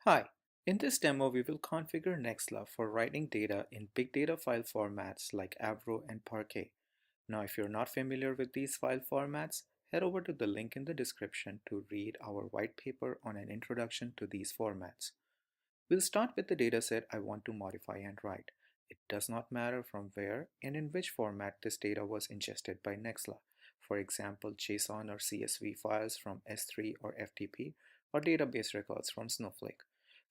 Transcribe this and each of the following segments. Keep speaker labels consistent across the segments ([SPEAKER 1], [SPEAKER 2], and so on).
[SPEAKER 1] Hi, in this demo we will configure Nexla for writing data in big data file formats like AVRO and Parquet. Now if you're not familiar with these file formats, head over to the link in the description to read our white paper on an introduction to these formats. We'll start with the dataset I want to modify and write. It does not matter from where and in which format this data was ingested by Nexla. For example, JSON or CSV files from S3 or FTP, or database records from Snowflake.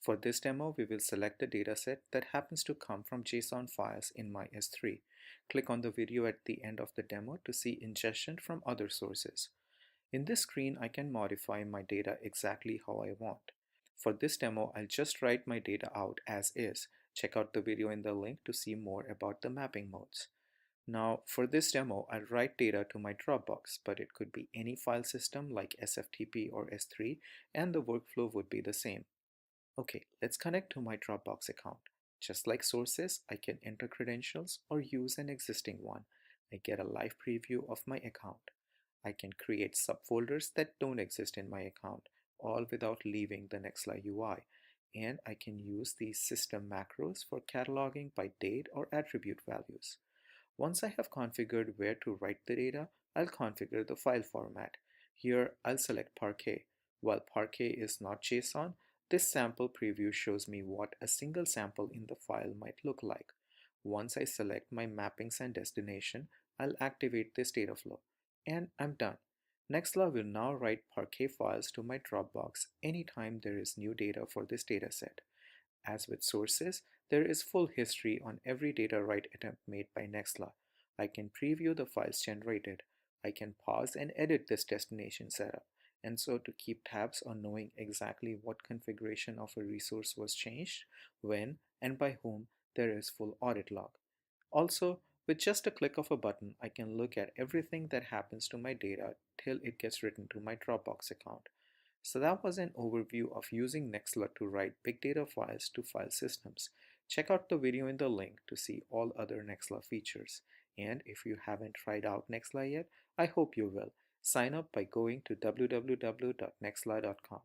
[SPEAKER 1] For this demo, we will select the dataset that happens to come from JSON files in my S3. Click on the video at the end of the demo to see ingestion from other sources. In this screen, I can modify my data exactly how I want. For this demo, I'll just write my data out as is. Check out the video in the link to see more about the mapping modes. Now, for this demo, I'll write data to my Dropbox, but it could be any file system like SFTP or S3, and the workflow would be the same. Okay, let's connect to my Dropbox account. Just like sources, I can enter credentials or use an existing one. I get a live preview of my account. I can create subfolders that don't exist in my account, all without leaving the Nexla UI. And I can use these system macros for cataloging by date or attribute values. Once I have configured where to write the data, I'll configure the file format. Here, I'll select Parquet. While Parquet is not JSON, this sample preview shows me what a single sample in the file might look like. Once I select my mappings and destination, I'll activate this data flow. And I'm done. Nextla will now write Parquet files to my Dropbox anytime there is new data for this dataset. As with sources, there is full history on every data write attempt made by Nexla. I can preview the files generated. I can pause and edit this destination setup. And so to keep tabs on knowing exactly what configuration of a resource was changed, when, and by whom, there is full audit log. Also, with just a click of a button, I can look at everything that happens to my data till it gets written to my Dropbox account. So that was an overview of using Nexla to write big data files to file systems. Check out the video in the link to see all other Nexla features. And if you haven't tried out Nexla yet, I hope you will. Sign up by going to www.nexla.com.